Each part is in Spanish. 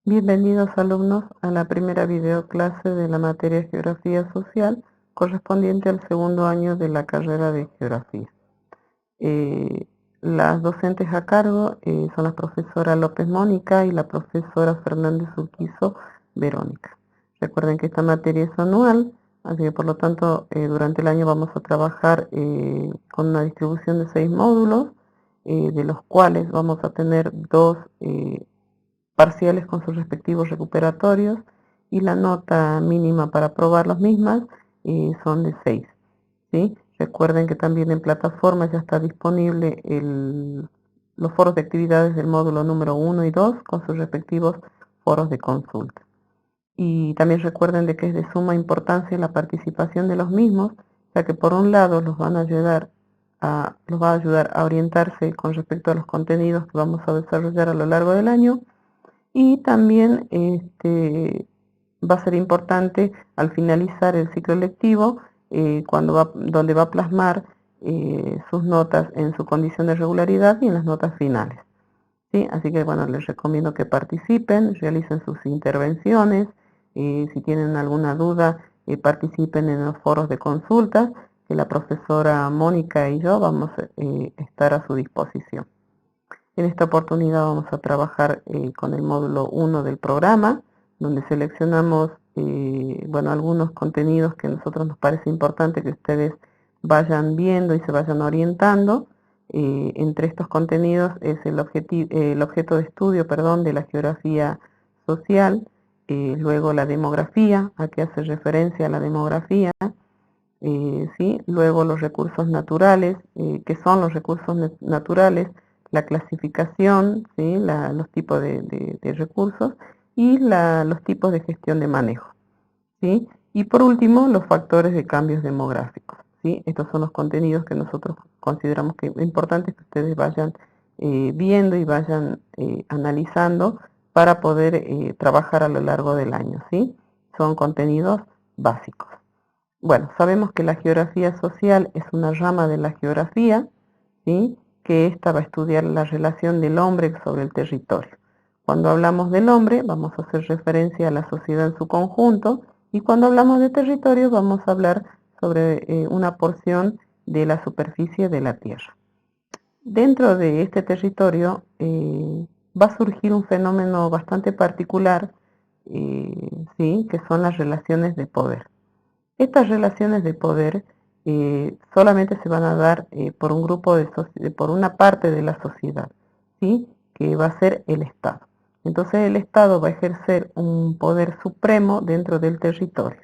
Bienvenidos alumnos a la primera videoclase de la materia Geografía Social correspondiente al segundo año de la carrera de Geografía. Las docentes a cargo son la profesora López Mónica y la profesora Fernández Urquizo Verónica. Recuerden que esta materia es anual, así que por lo tanto durante el año vamos a trabajar con una distribución de 6 módulos, de los cuales vamos a tener 2 parciales con sus respectivos recuperatorios y la nota mínima para aprobar las mismas son de 6, ¿sí? Recuerden que también en plataforma ya está disponible los foros de actividades del módulo número 1 y 2 con sus respectivos foros de consulta. Y también recuerden de que es de suma importancia la participación de los mismos, ya que por un lado los va a ayudar a orientarse con respecto a los contenidos que vamos a desarrollar a lo largo del año, y también va a ser importante al finalizar el ciclo lectivo, donde va a plasmar sus notas en su condición de regularidad y en las notas finales, ¿sí? Así que bueno, les recomiendo que participen, realicen sus intervenciones, si tienen alguna duda, participen en los foros de consultas, que la profesora Mónica y yo vamos a estar a su disposición. En esta oportunidad vamos a trabajar con el módulo 1 del programa, donde seleccionamos algunos contenidos que a nosotros nos parece importante que ustedes vayan viendo y se vayan orientando. Entre estos contenidos es el objeto de estudio, de la geografía social, luego la demografía, a qué hace referencia la demografía, ¿sí? Luego los recursos naturales, ¿qué son los recursos naturales? La clasificación, ¿sí? Los tipos de recursos y los tipos de gestión de manejo, ¿sí? Y por último, los factores de cambios demográficos, ¿sí? Estos son los contenidos que nosotros consideramos que es importante que ustedes vayan viendo y vayan analizando para poder trabajar a lo largo del año, ¿sí? Son contenidos básicos. Bueno, sabemos que la geografía social es una rama de la geografía, ¿sí? Que esta va a estudiar la relación del hombre sobre el territorio. Cuando hablamos del hombre, vamos a hacer referencia a la sociedad en su conjunto, y cuando hablamos de territorio, vamos a hablar sobre una porción de la superficie de la Tierra. Dentro de este territorio va a surgir un fenómeno bastante particular, ¿sí? Que son las relaciones de poder. Estas relaciones de poder solamente se van a dar por un grupo por una parte de la sociedad, ¿sí? Que va a ser el Estado. Entonces el Estado va a ejercer un poder supremo dentro del territorio,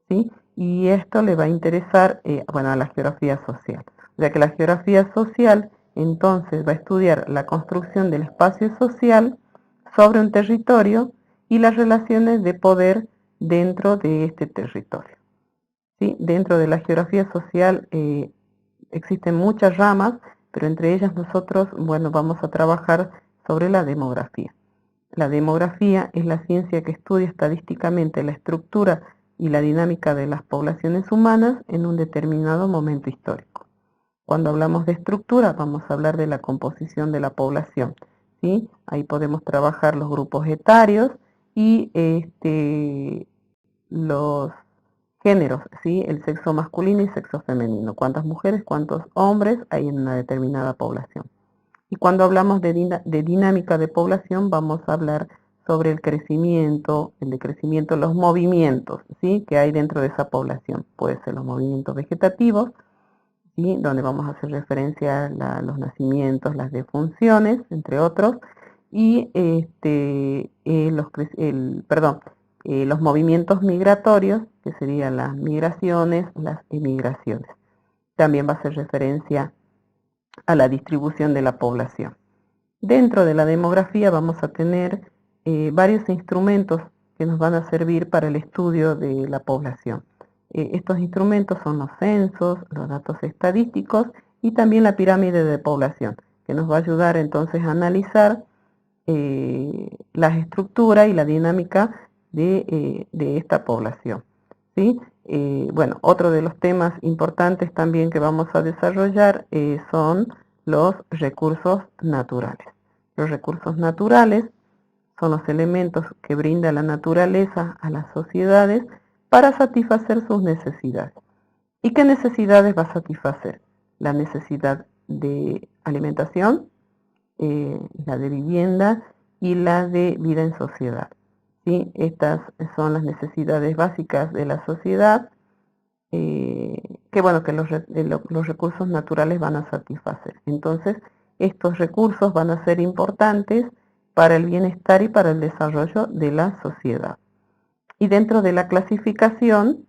¿sí? Y esto le va a interesar a la geografía social, ya que la geografía social entonces va a estudiar la construcción del espacio social sobre un territorio y las relaciones de poder dentro de este territorio. ¿Sí? Dentro de la geografía social existen muchas ramas, pero entre ellas nosotros, vamos a trabajar sobre la demografía. La demografía es la ciencia que estudia estadísticamente la estructura y la dinámica de las poblaciones humanas en un determinado momento histórico. Cuando hablamos de estructura, vamos a hablar de la composición de la población, ¿sí? Ahí podemos trabajar los grupos etarios y los géneros, ¿sí? El sexo masculino y sexo femenino. Cuántas mujeres, cuántos hombres hay en una determinada población. Y cuando hablamos de dinámica de población, vamos a hablar sobre el decrecimiento, los movimientos, ¿sí? Que hay dentro de esa población. Puede ser los movimientos vegetativos, ¿sí? Donde vamos a hacer referencia a los nacimientos, las defunciones, entre otros, y los movimientos migratorios, que serían las migraciones, las emigraciones. También va a hacer referencia a la distribución de la población. Dentro de la demografía vamos a tener varios instrumentos que nos van a servir para el estudio de la población. Estos instrumentos son los censos, los datos estadísticos y también la pirámide de población, que nos va a ayudar entonces a analizar la estructura y la dinámica de esta población, ¿sí? Otro de los temas importantes también que vamos a desarrollar son los recursos naturales. Los recursos naturales son los elementos que brinda la naturaleza a las sociedades para satisfacer sus necesidades. ¿Y qué necesidades va a satisfacer? La necesidad de alimentación, la de vivienda y la de vida en sociedad. ¿Sí? Estas son las necesidades básicas de la sociedad que bueno, que los recursos naturales van a satisfacer. Entonces, estos recursos van a ser importantes para el bienestar y para el desarrollo de la sociedad. Y dentro de la clasificación,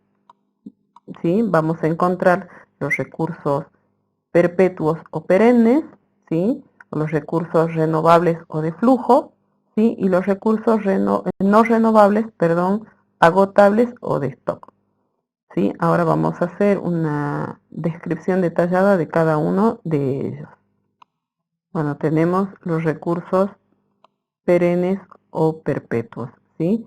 ¿sí? Vamos a encontrar los recursos perpetuos o perennes, ¿sí? Los recursos renovables o de flujo, ¿sí? Y los recursos no renovables, perdón, agotables o de stock. ¿Sí? Ahora vamos a hacer una descripción detallada de cada uno de ellos. Bueno, tenemos los recursos perennes o perpetuos, ¿sí?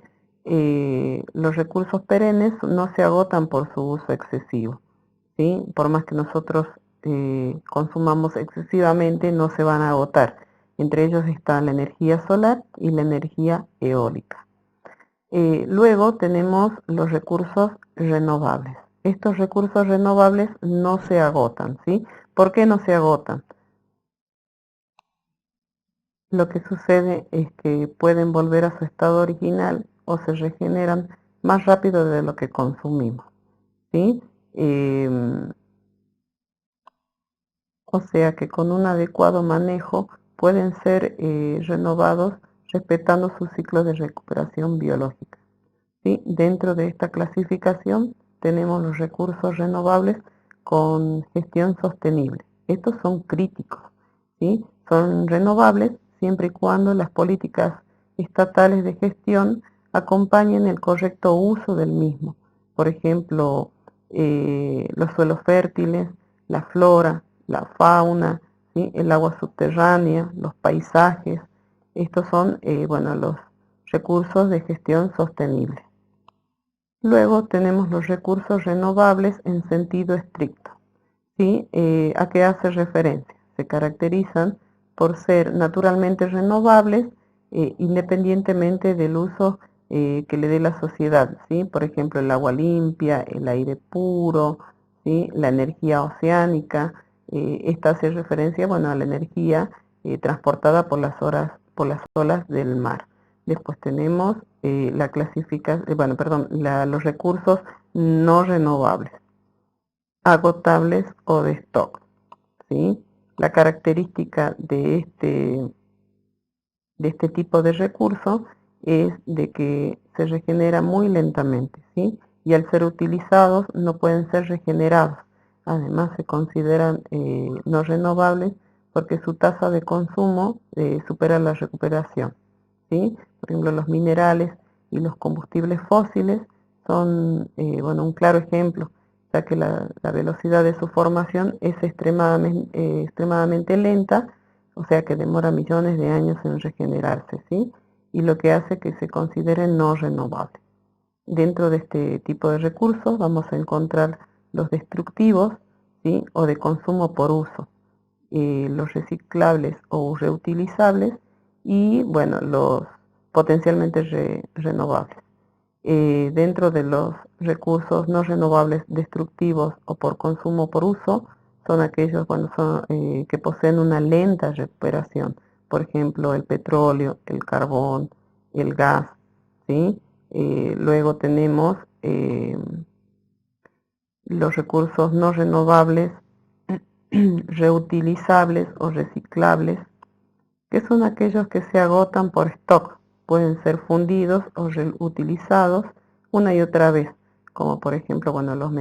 Los recursos perennes no se agotan por su uso excesivo, ¿sí? Por más que nosotros consumamos excesivamente, no se van a agotar. Entre ellos está la energía solar y la energía eólica. Luego tenemos los recursos renovables. Estos recursos renovables no se agotan, ¿sí? ¿Por qué no se agotan? Lo que sucede es que pueden volver a su estado original o se regeneran más rápido de lo que consumimos, ¿sí? O sea que con un adecuado manejo pueden ser renovados respetando su ciclo de recuperación biológica. ¿Sí? Dentro de esta clasificación tenemos los recursos renovables con gestión sostenible. Estos son críticos, ¿sí? Son renovables siempre y cuando las políticas estatales de gestión acompañen el correcto uso del mismo. Por ejemplo, los suelos fértiles, la flora, la fauna, ¿sí? El agua subterránea, los paisajes. Estos son bueno, los recursos de gestión sostenible. Luego tenemos los recursos renovables en sentido estricto. ¿Sí? ¿A qué hace referencia? Se caracterizan por ser naturalmente renovables independientemente del uso que le dé la sociedad. ¿Sí? Por ejemplo, el agua limpia, el aire puro, ¿sí? La energía oceánica. Esta hace referencia, bueno, a la energía transportada por por las olas del mar. Después tenemos la clasificación, bueno, perdón, los recursos no renovables, agotables o de stock, ¿sí? La característica de este tipo de recurso es de que se regenera muy lentamente, ¿sí? Y al ser utilizados no pueden ser regenerados. Además se consideran no renovables porque su tasa de consumo supera la recuperación, ¿sí? Por ejemplo, los minerales y los combustibles fósiles son bueno, un claro ejemplo, ya que la velocidad de su formación es extremadamente lenta, o sea que demora millones de años en regenerarse, ¿sí? Y lo que hace que se considere no renovable. Dentro de este tipo de recursos vamos a encontrar los destructivos, ¿sí? O de consumo por uso, los reciclables o reutilizables y, bueno, los potencialmente renovables. Dentro de los recursos no renovables destructivos o por consumo por uso, son aquellos que poseen una lenta recuperación. Por ejemplo, el petróleo, el carbón, el gas, ¿sí? Luego tenemos los recursos no renovables, reutilizables o reciclables, que son aquellos que se agotan por stock, pueden ser fundidos o reutilizados una y otra vez, como por ejemplo, bueno, los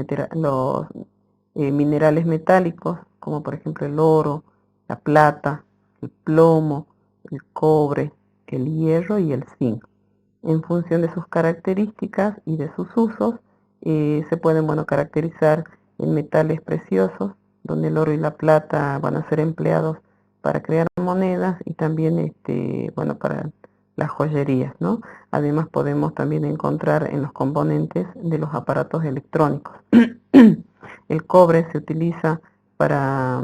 minerales metálicos, como por ejemplo el oro, la plata, el plomo, el cobre, el hierro y el zinc. En función de sus características y de sus usos, se pueden, bueno, caracterizar en metales preciosos, donde el oro y la plata van a ser empleados para crear monedas y también bueno, para las joyerías, ¿no? Además podemos también encontrar en los componentes de los aparatos electrónicos. El cobre se utiliza para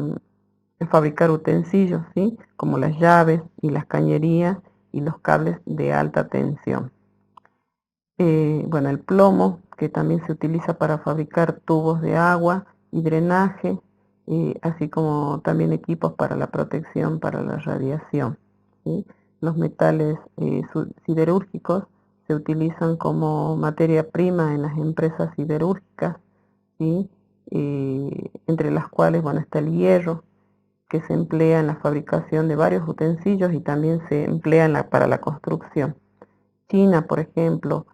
fabricar utensilios, ¿sí? Como las llaves y las cañerías, y los cables de alta tensión. Bueno, el plomo, que también se utiliza para fabricar tubos de agua y drenaje, así como también equipos para la protección para la radiación, ¿sí? Los metales siderúrgicos se utilizan como materia prima en las empresas siderúrgicas, ¿sí? Entre las cuales, bueno, está el hierro, que se emplea en la fabricación de varios utensilios y también se emplea para la construcción. China, por ejemplo,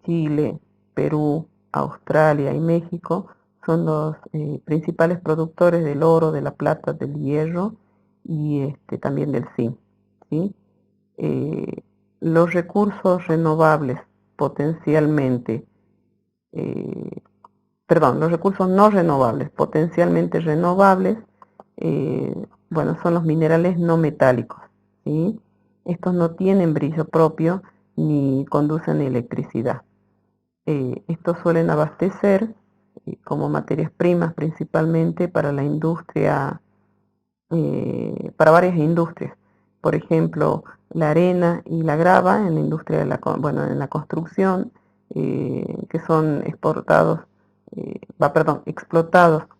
Chile, Perú, Australia y México son los principales productores del oro, de la plata, del hierro y también del zinc, ¿sí? Eh, los recursos renovables potencialmente, eh, perdón, los recursos no renovables potencialmente renovables, bueno, son los minerales no metálicos, ¿sí? Estos no tienen brillo propio ni conducen electricidad. Estos suelen abastecer como materias primas principalmente para la industria, para varias industrias. Por ejemplo, la arena y la grava en la industria de bueno, en la construcción, que son explotados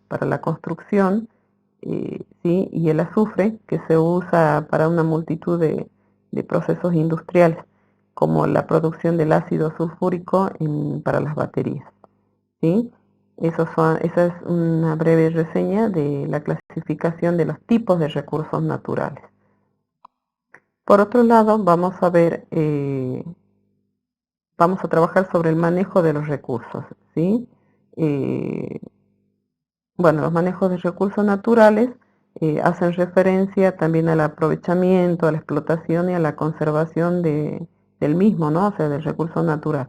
para la construcción, ¿sí? Y el azufre, que se usa para una multitud de procesos industriales, como la producción del ácido sulfúrico para las baterías, ¿sí? Esa es una breve reseña de la clasificación de los tipos de recursos naturales. Por otro lado, vamos a trabajar sobre el manejo de los recursos, ¿sí? Bueno, los manejos de recursos naturales hacen referencia también al aprovechamiento, a la explotación y a la conservación del mismo, ¿no? O sea, del recurso natural.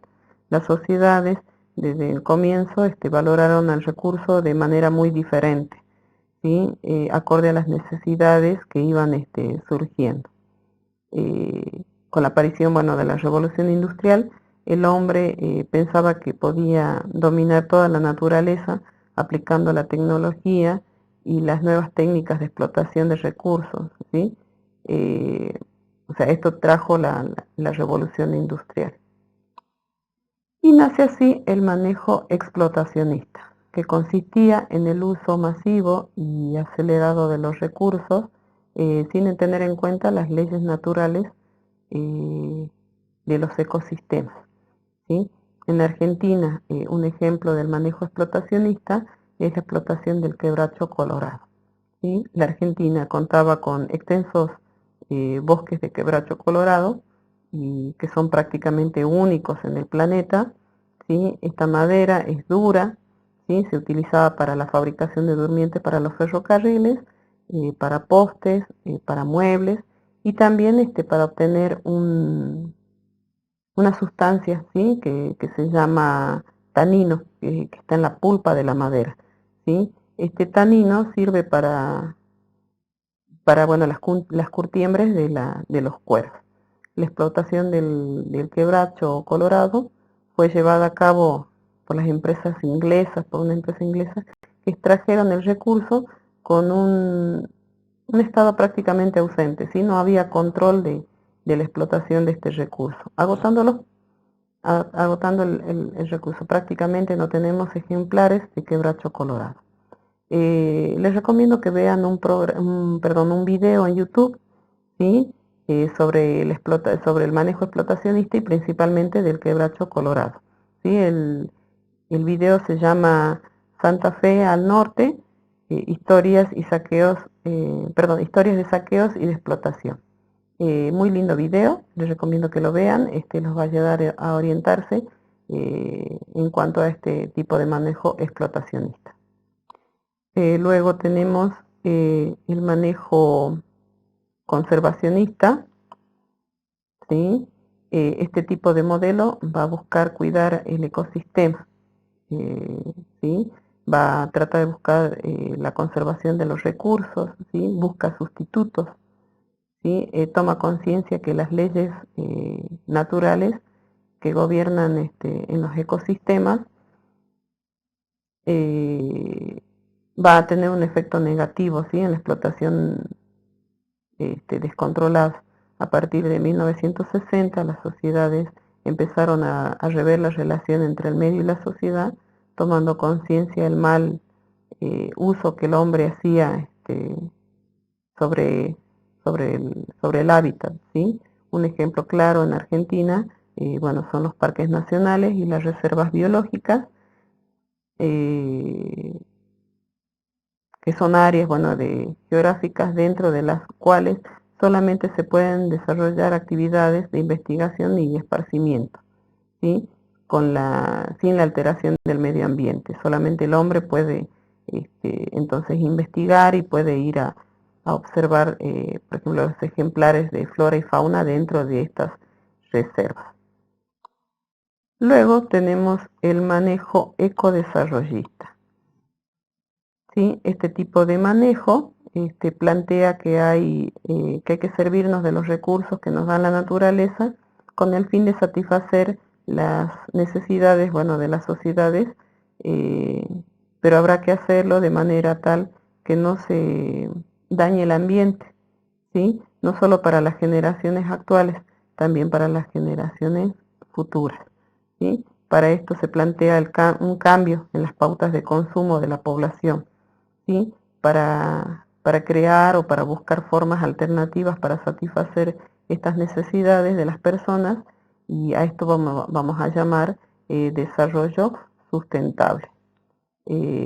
Las sociedades desde el comienzo valoraron el recurso de manera muy diferente, ¿sí? Acorde a las necesidades que iban surgiendo. Con la aparición, bueno, de la revolución industrial, el hombre pensaba que podía dominar toda la naturaleza aplicando la tecnología y las nuevas técnicas de explotación de recursos, ¿sí? O sea, esto trajo la revolución industrial. Y nace así el manejo explotacionista, que consistía en el uso masivo y acelerado de los recursos, sin tener en cuenta las leyes naturales de los ecosistemas, ¿sí? En Argentina, un ejemplo del manejo explotacionista es la explotación del quebracho colorado, ¿sí? La Argentina contaba con extensos bosques de quebracho colorado, y que son prácticamente únicos en el planeta, ¿sí? Esta madera es dura, ¿sí? Se utilizaba para la fabricación de durmientes para los ferrocarriles, para postes, para muebles y también para obtener una sustancia, ¿sí? Que se llama tanino, que está en la pulpa de la madera, ¿sí? Este tanino sirve para bueno, las curtiembres de los cueros. La explotación del quebracho colorado fue llevada a cabo por las empresas inglesas, por una empresa inglesa, que extrajeron el recurso con un estado prácticamente ausente, ¿sí? No había control de la explotación de este recurso, agotando el recurso. Prácticamente no tenemos ejemplares de quebracho colorado. Les recomiendo que vean un video en YouTube, ¿sí? Sobre el manejo explotacionista y principalmente del quebracho colorado, ¿sí? El video se llama Santa Fe al Norte, historias de saqueos y de explotación. Muy lindo video, les recomiendo que lo vean, los va a ayudar a orientarse en cuanto a este tipo de manejo explotacionista. Luego tenemos el manejo conservacionista, ¿sí? Este tipo de modelo va a buscar cuidar el ecosistema, ¿sí? Va a tratar de buscar la conservación de los recursos, ¿sí? Busca sustitutos, ¿sí? Toma conciencia que las leyes naturales que gobiernan en los ecosistemas va a tener un efecto negativo, ¿sí? En la explotación descontrolada A partir de 1960, las sociedades empezaron a rever la relación entre el medio y la sociedad, tomando conciencia del mal uso que el hombre hacía sobre, sobre el hábitat, ¿sí? Un ejemplo claro en Argentina, bueno, son los parques nacionales y las reservas biológicas, que son áreas, bueno, geográficas dentro de las cuales solamente se pueden desarrollar actividades de investigación y esparcimiento, ¿sí? Sin la alteración del medio ambiente. Solamente el hombre puede entonces investigar y puede ir a observar, por ejemplo, los ejemplares de flora y fauna dentro de estas reservas. Luego tenemos el manejo ecodesarrollista. ¿Sí? Este tipo de manejo plantea que hay que servirnos de los recursos que nos da la naturaleza con el fin de satisfacer las necesidades, bueno, de las sociedades, pero habrá que hacerlo de manera tal que no se dañe el ambiente, ¿sí? No solo para las generaciones actuales, también para las generaciones futuras, ¿sí? Para esto se plantea un cambio en las pautas de consumo de la población, ¿sí? Para crear o para buscar formas alternativas para satisfacer estas necesidades de las personas, y a esto vamos a llamar desarrollo sustentable.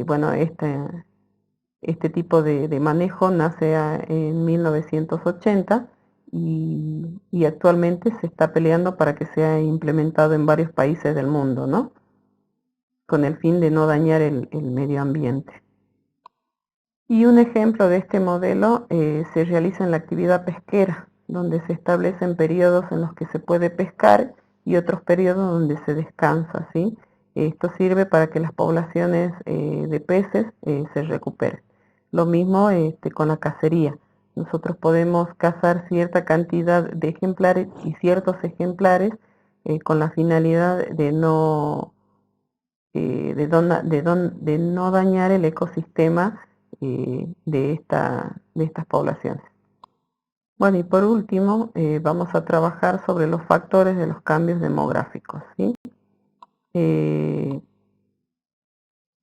Bueno, este tipo de manejo nace en 1980 y actualmente se está peleando para que sea implementado en varios países del mundo, ¿no? Con el fin de no dañar el medio ambiente. Y un ejemplo de este modelo se realiza en la actividad pesquera, donde se establecen periodos en los que se puede pescar y otros periodos donde se descansa, ¿sí? Esto sirve para que las poblaciones de peces se recuperen. Lo mismo con la cacería. Nosotros podemos cazar cierta cantidad de ejemplares y ciertos ejemplares con la finalidad de no dañar el ecosistema de estas poblaciones. Bueno, y por último, vamos a trabajar sobre los factores de los cambios demográficos, ¿sí?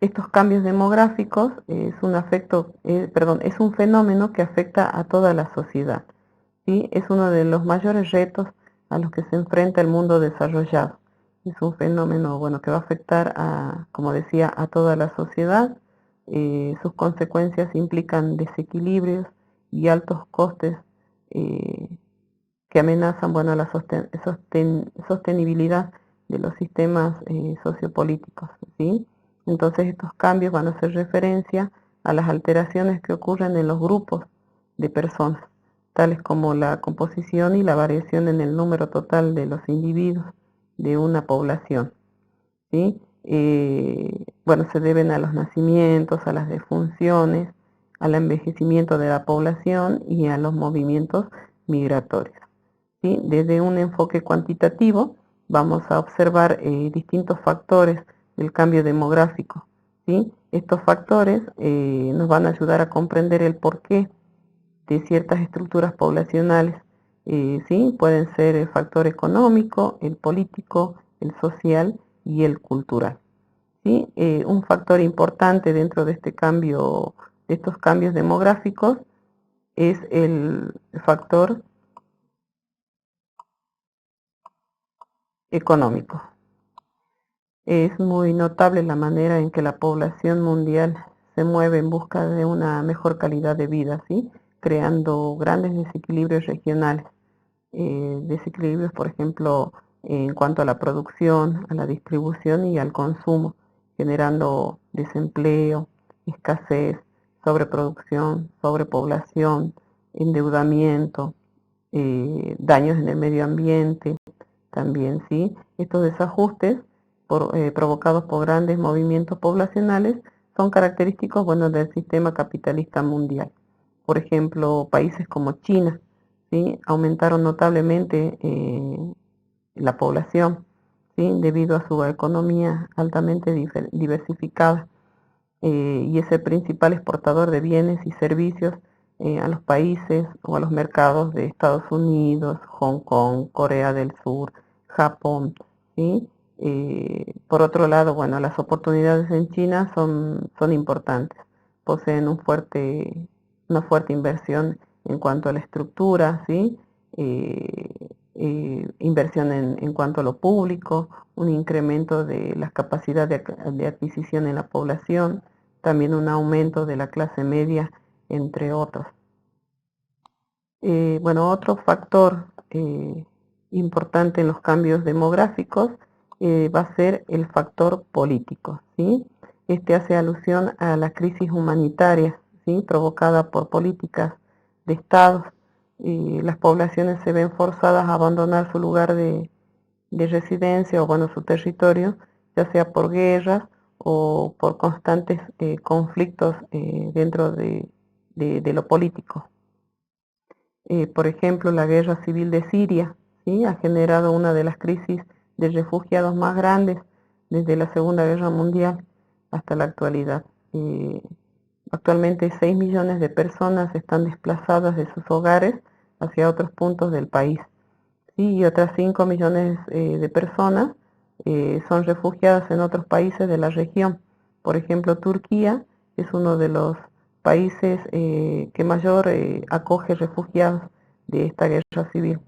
Estos cambios demográficos es un fenómeno que afecta a toda la sociedad, ¿sí? Es uno de los mayores retos a los que se enfrenta el mundo desarrollado. Es un fenómeno, bueno, que va a afectar como decía, a toda la sociedad. Sus consecuencias implican desequilibrios y altos costes que amenazan, bueno, la sostenibilidad de los sistemas sociopolíticos, ¿sí? Entonces estos cambios van a hacer referencia a las alteraciones que ocurren en los grupos de personas, tales como la composición y la variación en el número total de los individuos de una población, ¿sí? Bueno, se deben a los nacimientos, a las defunciones, al envejecimiento de la población y a los movimientos migratorios, ¿sí? Desde un enfoque cuantitativo vamos a observar distintos factores del cambio demográfico, ¿sí? Estos factores nos van a ayudar a comprender el porqué de ciertas estructuras poblacionales, ¿sí? Pueden ser el factor económico, el político, el social y el cultural, ¿sí? Un factor importante dentro de de estos cambios demográficos es el factor económico. Es muy notable la manera en que la población mundial se mueve en busca de una mejor calidad de vida, ¿sí? Creando grandes desequilibrios regionales. Desequilibrios, por ejemplo, en cuanto a la producción, a la distribución y al consumo, generando desempleo, escasez, sobreproducción, sobrepoblación, endeudamiento, daños en el medio ambiente, también, ¿sí? Estos desajustes provocados por grandes movimientos poblacionales son característicos, bueno, del sistema capitalista mundial. Por ejemplo, países como China, ¿sí? Aumentaron notablemente la población, ¿sí? Debido a su economía altamente diversificada, y es el principal exportador de bienes y servicios a los países o a los mercados de Estados Unidos, Hong Kong, Corea del Sur, Japón, ¿sí? Por otro lado, bueno, las oportunidades en China son importantes, poseen una fuerte inversión en cuanto a la estructura, ¿sí? Eh, Inversión en cuanto a lo público, un incremento de las capacidades de adquisición en la población, también un aumento de la clase media, entre otros. Bueno, otro factor importante en los cambios demográficos va a ser el factor político, ¿sí? Este hace alusión a la crisis humanitaria, ¿sí? Provocada por políticas de Estados. Las poblaciones se ven forzadas a abandonar su lugar de residencia o, bueno, su territorio, ya sea por guerras o por constantes conflictos dentro de lo político. Por ejemplo, la guerra civil de Siria, ¿sí? Ha generado una de las crisis de refugiados más grandes desde la Segunda Guerra Mundial hasta la actualidad. Actualmente 6 millones de personas están desplazadas de sus hogares hacia otros puntos del país, ¿sí? Y otras 5 millones de personas son refugiadas en otros países de la región. Por ejemplo, Turquía es uno de los países que mayor acoge refugiados de esta guerra civil.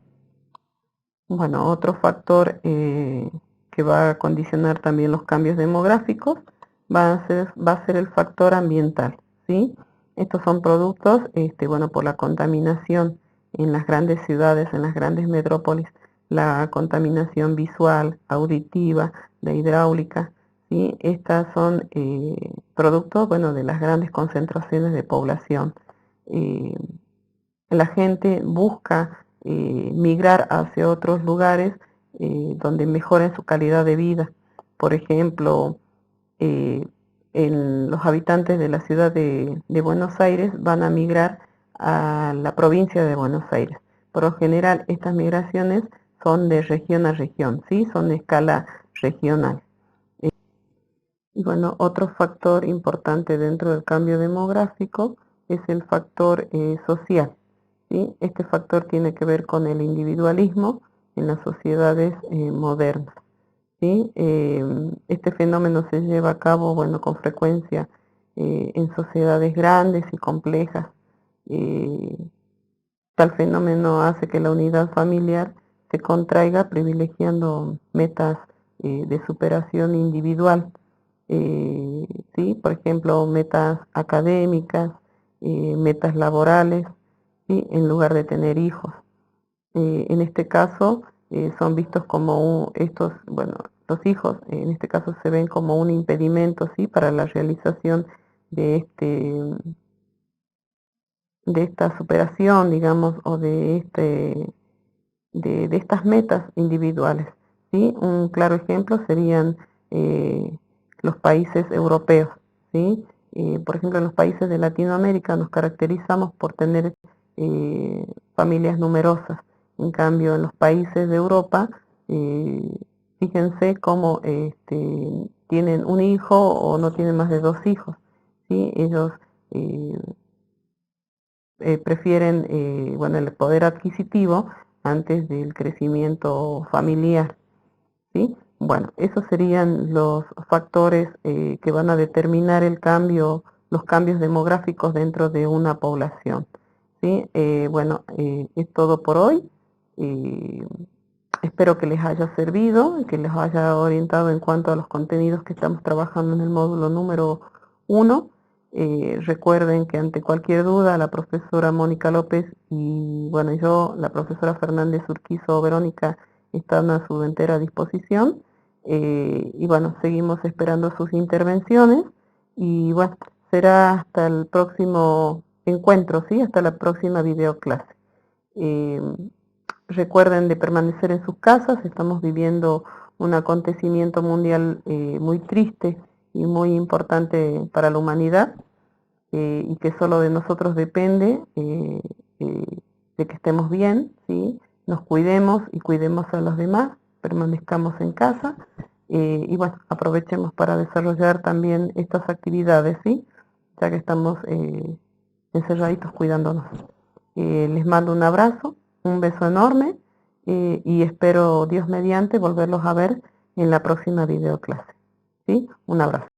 Bueno, otro factor que va a condicionar también los cambios demográficos va a ser el factor ambiental, ¿sí? Estos son productos, bueno, por la contaminación en las grandes ciudades, en las grandes metrópolis, la contaminación visual, auditiva, la hidráulica, ¿sí? Estas son productos, bueno, de las grandes concentraciones de población. Eh, la gente busca migrar hacia otros lugares donde mejoren su calidad de vida. Por ejemplo, eh, los habitantes de la ciudad de Buenos Aires van a migrar a la provincia de Buenos Aires. Por lo general, estas migraciones son de región a región, ¿sí? Son de escala regional. Y bueno, otro factor importante dentro del cambio demográfico es el factor social, ¿sí? Este factor tiene que ver con el individualismo en las sociedades modernas, ¿sí? Este fenómeno se lleva a cabo, bueno, con frecuencia en sociedades grandes y complejas. Eh, Tal fenómeno hace que la unidad familiar se contraiga privilegiando metas de superación individual, ¿sí? Por ejemplo, metas académicas, metas laborales, ¿sí? En lugar de tener hijos. En este caso, son vistos como bueno, los hijos en este caso se ven como un impedimento, ¿sí? Para la realización de de esta superación, digamos, o de estas metas individuales, ¿sí? Un claro ejemplo serían los países europeos, ¿sí? Por ejemplo, en los países de Latinoamérica nos caracterizamos por tener familias numerosas. En cambio, en los países de Europa, fíjense cómo tienen un hijo o no tienen más de 2 hijos, ¿sí? Ellos eh, prefieren, bueno, el poder adquisitivo antes del crecimiento familiar, ¿sí? Bueno, esos serían los factores que van a determinar los cambios demográficos dentro de una población, ¿sí? Bueno, es todo por hoy. Eh, Espero que les haya servido y que les haya orientado en cuanto a los contenidos que estamos trabajando en el módulo número 1. Recuerden que ante cualquier duda, la profesora Mónica López y, bueno, yo, la profesora Fernández Urquizo Verónica, están a su entera disposición. Y bueno, seguimos esperando sus intervenciones y bueno, será hasta el próximo encuentro, ¿sí? Hasta la próxima videoclase. Eh, Recuerden de permanecer en sus casas, estamos viviendo un acontecimiento mundial muy triste y muy importante para la humanidad, y que solo de nosotros depende eh, de que estemos bien, ¿sí? Nos cuidemos y cuidemos a los demás, permanezcamos en casa y bueno, aprovechemos para desarrollar también estas actividades, ¿sí? Ya que estamos encerraditos cuidándonos. Les mando un abrazo, un beso enorme y espero, Dios mediante, volverlos a ver en la próxima videoclase. ¿Sí? Un abrazo.